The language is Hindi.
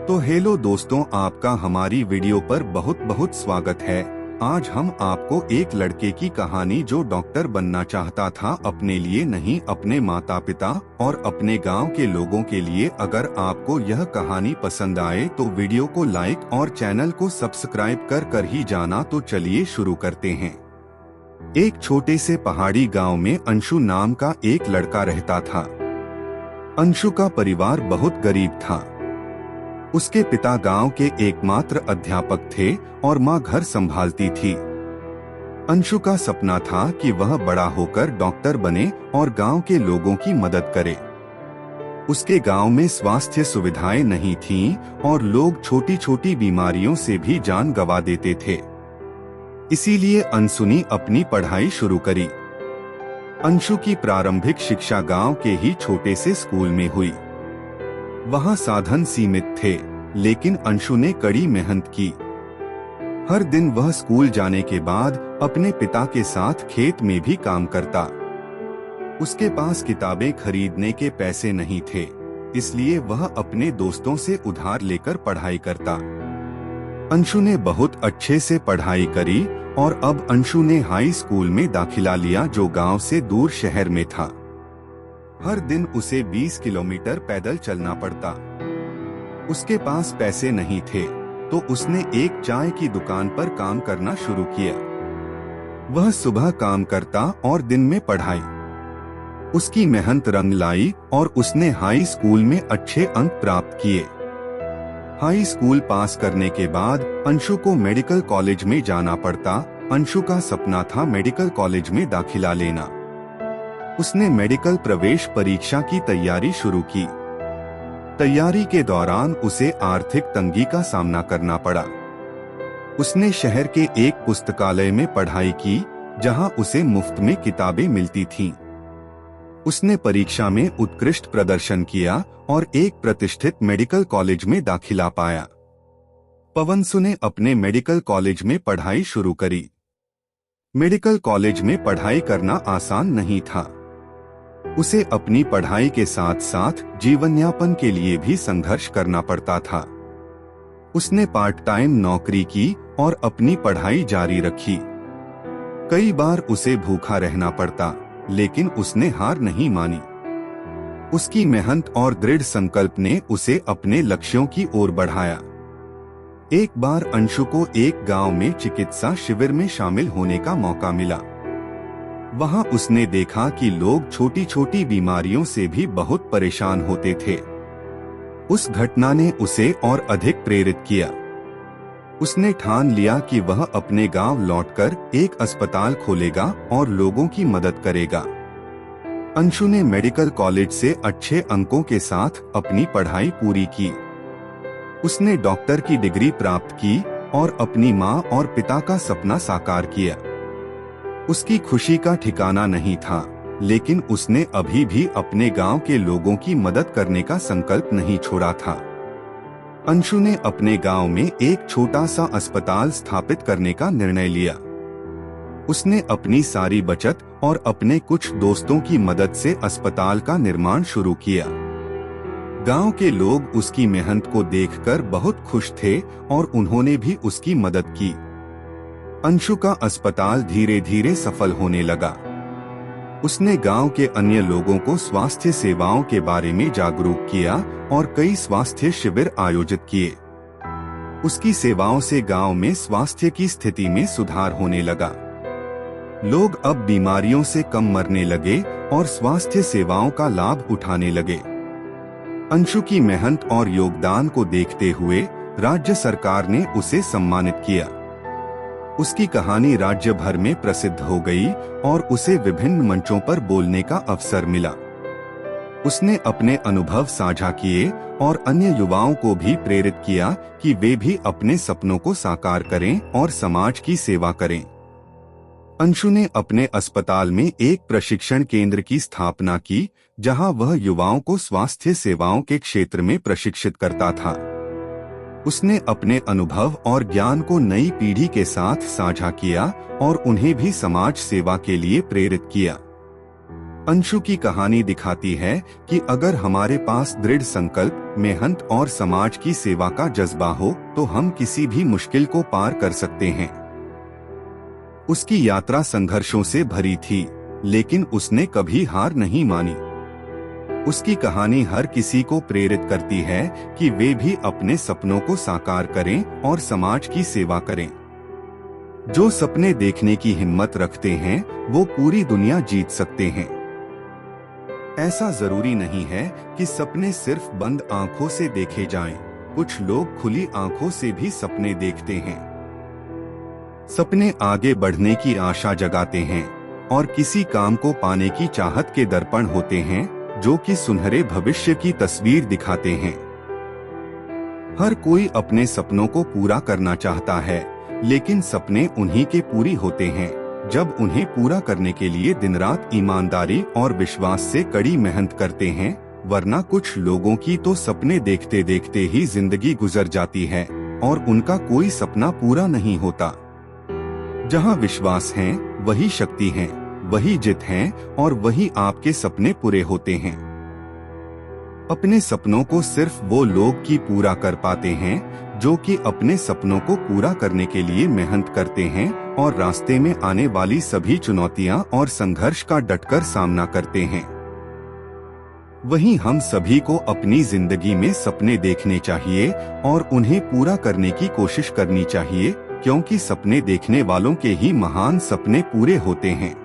तो हेलो दोस्तों, आपका हमारी वीडियो पर बहुत बहुत स्वागत है। आज हम आपको एक लड़के की कहानी जो डॉक्टर बनना चाहता था, अपने लिए नहीं अपने माता पिता और अपने गांव के लोगों के लिए। अगर आपको यह कहानी पसंद आए तो वीडियो को लाइक और चैनल को सब्सक्राइब कर ही जाना। तो चलिए शुरू करते हैं। एक छोटे से पहाड़ी गांव में अंशु नाम का एक लड़का रहता था। अंशु का परिवार बहुत गरीब था। उसके पिता गांव के एकमात्र अध्यापक थे और मां घर संभालती थी। अंशु का सपना था कि वह बड़ा होकर डॉक्टर बने और गांव के लोगों की मदद करे। उसके गांव में स्वास्थ्य सुविधाएं नहीं थीं और लोग छोटी छोटी बीमारियों से भी जान गंवा देते थे। इसीलिए अंशु ने अपनी पढ़ाई शुरू करी। अंशु की प्रारंभिक शिक्षा गांव के ही छोटे से स्कूल में हुई। वहां साधन सीमित थे, लेकिन अंशु ने कड़ी मेहनत की। हर दिन वह स्कूल जाने के बाद अपने पिता के साथ खेत में भी काम करता। उसके पास किताबें खरीदने के पैसे नहीं थे, इसलिए वह अपने दोस्तों से उधार लेकर पढ़ाई करता। अंशु ने बहुत अच्छे से पढ़ाई करी और अब अंशु ने हाई स्कूल में दाखिला लिया, जो गांव से दूर शहर में था। हर दिन उसे 20 किलोमीटर पैदल चलना पड़ता। उसके पास पैसे नहीं थे, तो उसने एक चाय की दुकान पर काम करना शुरू किया। वह सुबह काम करता और दिन में पढ़ाई। उसकी मेहनत रंग लाई और उसने हाई स्कूल में अच्छे अंक प्राप्त किए। हाई स्कूल पास करने के बाद अंशु को मेडिकल कॉलेज में जाना पड़ता। अंशु का सपना था मेडिकल कॉलेज में दाखिला लेना। उसने मेडिकल प्रवेश परीक्षा की तैयारी शुरू की। तैयारी के दौरान उसे आर्थिक तंगी का सामना करना पड़ा। उसने शहर के एक पुस्तकालय में पढ़ाई की, जहां उसे मुफ्त में किताबें मिलती थीं। उसने परीक्षा में उत्कृष्ट प्रदर्शन किया और एक प्रतिष्ठित मेडिकल कॉलेज में दाखिला पाया। पवनसु ने अपने मेडिकल कॉलेज में पढ़ाई शुरू करी। मेडिकल कॉलेज में पढ़ाई करना आसान नहीं था। उसे अपनी पढ़ाई के साथ साथ जीवन यापन के लिए भी संघर्ष करना पड़ता था। उसने पार्ट टाइम नौकरी की और अपनी पढ़ाई जारी रखी। कई बार उसे भूखा रहना पड़ता, लेकिन उसने हार नहीं मानी। उसकी मेहनत और दृढ़ संकल्प ने उसे अपने लक्ष्यों की ओर बढ़ाया। एक बार अंशु को एक गांव में चिकित्सा शिविर में शामिल होने का मौका मिला। वहां उसने देखा कि लोग छोटी छोटी बीमारियों से भी बहुत परेशान होते थे। उस घटना ने उसे और अधिक प्रेरित किया। उसने ठान लिया कि वह अपने गांव लौटकर एक अस्पताल खोलेगा और लोगों की मदद करेगा। अंशु ने मेडिकल कॉलेज से अच्छे अंकों के साथ अपनी पढ़ाई पूरी की। उसने डॉक्टर की डिग्री प्राप्त की और अपनी मां और पिता का सपना साकार किया। उसकी खुशी का ठिकाना नहीं था, लेकिन उसने अभी भी अपने गांव के लोगों की मदद करने का संकल्प नहीं छोड़ा था। अंशु ने अपने गांव में एक छोटा सा अस्पताल स्थापित करने का निर्णय लिया। उसने अपनी सारी बचत और अपने कुछ दोस्तों की मदद से अस्पताल का निर्माण शुरू किया। गांव के लोग उसकी मेहनत को देखकर बहुत खुश थे और उन्होंने भी उसकी मदद की। अंशु का अस्पताल धीरे धीरे सफल होने लगा। उसने गांव के अन्य लोगों को स्वास्थ्य सेवाओं के बारे में जागरूक किया और कई स्वास्थ्य शिविर आयोजित किए। उसकी सेवाओं से गांव में स्वास्थ्य की स्थिति में सुधार होने लगा। लोग अब बीमारियों से कम मरने लगे और स्वास्थ्य सेवाओं का लाभ उठाने लगे। अंशु की मेहनत और योगदान को देखते हुए राज्य सरकार ने उसे सम्मानित किया। उसकी कहानी राज्य भर में प्रसिद्ध हो गई और उसे विभिन्न मंचों पर बोलने का अवसर मिला। उसने अपने अनुभव साझा किए और अन्य युवाओं को भी प्रेरित किया कि वे भी अपने सपनों को साकार करें और समाज की सेवा करें। अंशु ने अपने अस्पताल में एक प्रशिक्षण केंद्र की स्थापना की, जहां वह युवाओं को स्वास्थ्य सेवाओं के क्षेत्र में प्रशिक्षित करता था। उसने अपने अनुभव और ज्ञान को नई पीढ़ी के साथ साझा किया और उन्हें भी समाज सेवा के लिए प्रेरित किया। अंशु की कहानी दिखाती है कि अगर हमारे पास दृढ़ संकल्प, मेहनत और समाज की सेवा का जज्बा हो तो हम किसी भी मुश्किल को पार कर सकते हैं। उसकी यात्रा संघर्षों से भरी थी, लेकिन उसने कभी हार नहीं मानी। उसकी कहानी हर किसी को प्रेरित करती है कि वे भी अपने सपनों को साकार करें और समाज की सेवा करें। जो सपने देखने की हिम्मत रखते हैं वो पूरी दुनिया जीत सकते हैं। ऐसा जरूरी नहीं है कि सपने सिर्फ बंद आंखों से देखे जाएं। कुछ लोग खुली आंखों से भी सपने देखते हैं। सपने आगे बढ़ने की आशा जगाते हैं और किसी काम को पाने की चाहत के दर्पण होते हैं जो कि सुनहरे भविष्य की तस्वीर दिखाते हैं। हर कोई अपने सपनों को पूरा करना चाहता है, लेकिन सपने उन्हीं के पूरी होते हैं जब उन्हें पूरा करने के लिए दिन रात ईमानदारी और विश्वास से कड़ी मेहनत करते हैं। वरना कुछ लोगों की तो सपने देखते देखते ही जिंदगी गुजर जाती है और उनका कोई सपना पूरा नहीं होता। जहां विश्वास है वही शक्ति है, वही जित है और वही आपके सपने पूरे होते हैं। अपने सपनों को सिर्फ वो लोग ही पूरा कर पाते हैं जो कि अपने सपनों को पूरा करने के लिए मेहनत करते हैं और रास्ते में आने वाली सभी चुनौतियां और संघर्ष का डटकर सामना करते हैं। वहीं हम सभी को अपनी जिंदगी में सपने देखने चाहिए और उन्हें पूरा करने की कोशिश करनी चाहिए, क्योंकि सपने देखने वालों के ही महान सपने पूरे होते हैं।